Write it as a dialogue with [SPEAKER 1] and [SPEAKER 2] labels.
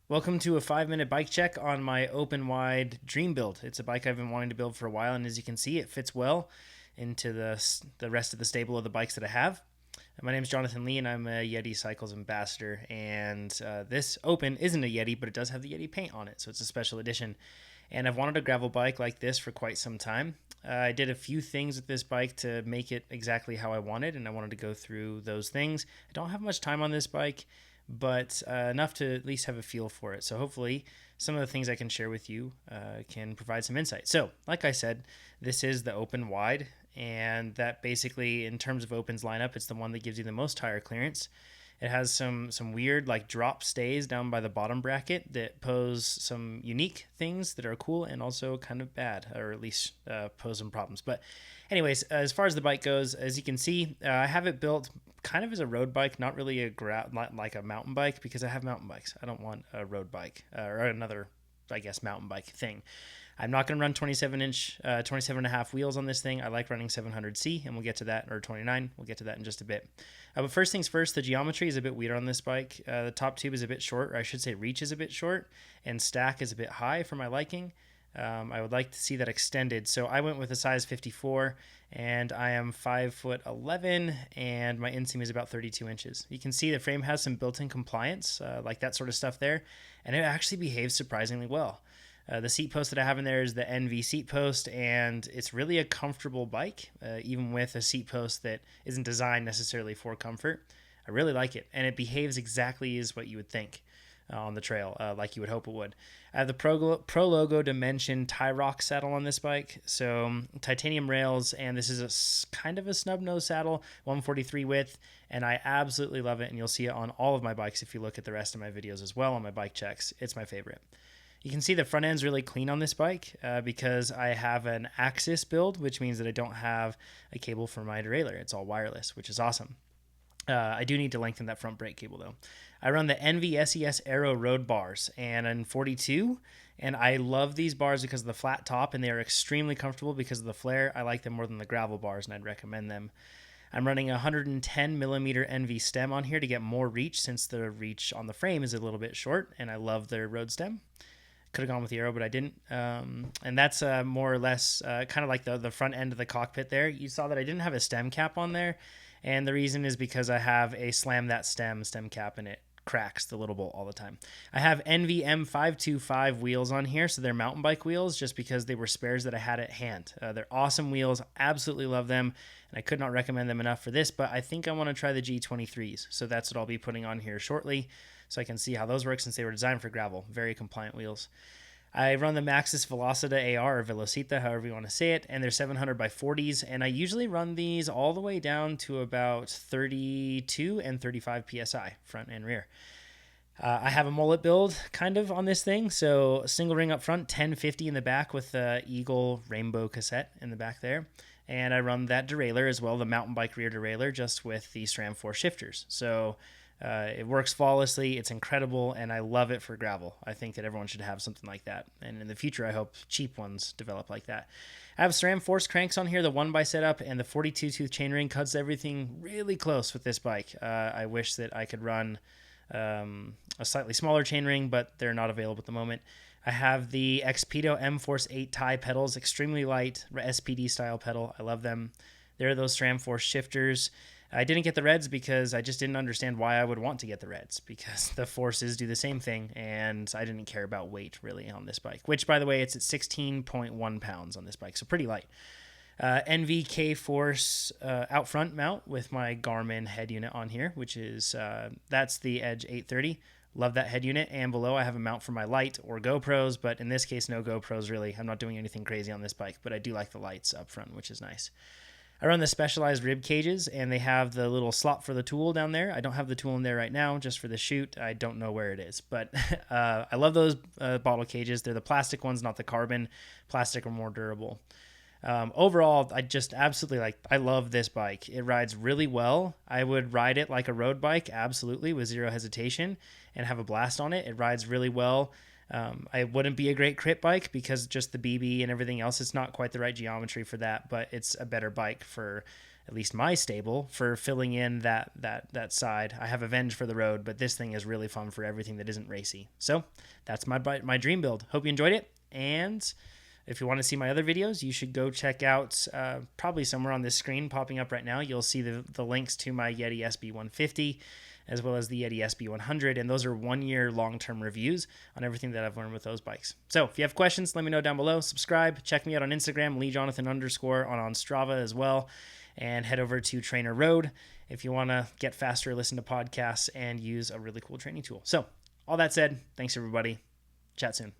[SPEAKER 1] Welcome to a 5-minute bike check on my open wide dream build. It's a bike I've been wanting to build for a while, and as you can see, it fits well into the rest of the stable of the bikes that I have. My name is Jonathan Lee, and I'm a Yeti Cycles ambassador. And this open isn't a Yeti, but it does have the Yeti paint on it, so it's a special edition. And I've wanted a gravel bike like this for quite some time. I did a few things with this bike to make it exactly how I wanted, and I wanted to go through those things. I don't have much time on this bike, but enough to at least have a feel for it. So hopefully some of the things I can share with you can provide some insight. So like I said, this is the open wide, and that basically, in terms of opens lineup, it's the one that gives you the most tire clearance. It has some weird like drop stays down by the bottom bracket that pose some unique things that are cool and also kind of bad, or at least pose some problems. But anyways, as far as the bike goes, as you can see, I have it built kind of as a road bike, not really like a mountain bike, because I have mountain bikes. I don't want a road bike or another, I guess, mountain bike thing. I'm not going to run 27 and a half wheels on this thing. I like running 700C, and we'll get to that, or 29. We'll get to that in just a bit. But first things first, the geometry is a bit weird on this bike. The top tube is a bit short, or I should say reach is a bit short, and stack is a bit high for my liking. I would like to see that extended. So I went with a size 54, and I am 5'11", and my inseam is about 32 inches. You can see the frame has some built-in compliance, like that sort of stuff there, and it actually behaves surprisingly well. The seat post that I have in there is the ENVE Seatpost, and it's really a comfortable bike, even with a seat post that isn't designed necessarily for comfort. I really like it, and it behaves exactly as what you would think on the trail, like you would hope it would. I have the Prologo Dimension Tirox saddle on this bike, so titanium rails, and this is a kind of a snub nose saddle, 143 width, and I absolutely love it, and you'll see it on all of my bikes if you look at the rest of my videos as well on my bike checks. It's my favorite. You can see the front end's really clean on this bike because I have an AXS build, which means that I don't have a cable for my derailleur. It's all wireless, which is awesome. I do need to lengthen that front brake cable though. I run the ENVE SES Aero Road bars, and I'm 42, and I love these bars because of the flat top, and they are extremely comfortable because of the flare. I like them more than the gravel bars, and I'd recommend them. I'm running a 110 millimeter ENVE stem on here to get more reach, since the reach on the frame is a little bit short, and I love their road stem. Could have gone with the Aero, but I didn't. And that's more or less kind of like the front end of the cockpit there. You saw that I didn't have a stem cap on there, and the reason is because I have a slam that stem cap, and it cracks the little bolt all the time. I have ENVE M525 wheels on here, so they're mountain bike wheels, just because they were spares that I had at hand. They're awesome wheels, absolutely love them, and I could not recommend them enough for this, but I think I want to try the G23s, so that's what I'll be putting on here shortly, so I can see how those work, since they were designed for gravel. Very compliant wheels. I run the Maxxis Velocita AR, or Velocita, however you want to say it, and they're 700 by 40s, and I usually run these all the way down to about 32 and 35 PSI, front and rear. I have a mullet build kind of on this thing, so single ring up front, 1050 in the back with the Eagle Rainbow cassette in the back there, and I run that derailleur as well, the mountain bike rear derailleur, just with the SRAM 4 shifters. So it works flawlessly, it's incredible, and I love it for gravel. I think that everyone should have something like that, and in the future I hope cheap ones develop like that. I have SRAM force cranks on here, the 1x setup, and the 42 tooth chainring cuts everything really close with this bike. I wish that I could run a slightly smaller chainring, but they're not available at the moment. I have the Xpedo M-Force 8 tie pedals, extremely light, SPD style pedal. I love them. They're those SRAM force shifters. I didn't get the reds because I just didn't understand why I would want to get the reds, because the forces do the same thing, and I didn't care about weight really on this bike, which, by the way, it's at 16.1 pounds on this bike, so pretty light. ENVE K-Force out front mount with my Garmin head unit on here, which is, that's the Edge 830. Love that head unit. And below I have a mount for my light or GoPros, but in this case, no GoPros really. I'm not doing anything crazy on this bike, but I do like the lights up front, which is nice. I run the specialized rib cages, and they have the little slot for the tool down there. I don't have the tool in there right now, just for the shoot. I don't know where it is, but I love those bottle cages. They're the plastic ones, not the carbon. Plastic are more durable. Overall, I just absolutely I love this bike. It rides really well. I would ride it like a road bike, absolutely, with zero hesitation, and have a blast on it. It rides really well. I wouldn't be a great crit bike because just the BB and everything else, it's not quite the right geometry for that, but it's a better bike for at least my stable, for filling in that side. I have Avenge for the road, but this thing is really fun for everything that isn't racy. So that's my dream build. Hope you enjoyed it. And if you want to see my other videos, you should go check out, probably somewhere on this screen popping up right now, you'll see the links to my Yeti SB150 as well as the Yeti SB100, and those are 1 year long-term reviews on everything that I've learned with those bikes. So if you have questions, let me know down below. Subscribe, check me out on Instagram, LeeJonathan_ on Strava as well, and head over to Trainer Road if you want to get faster, listen to podcasts, and use a really cool training tool. So all that said, thanks everybody. Chat soon.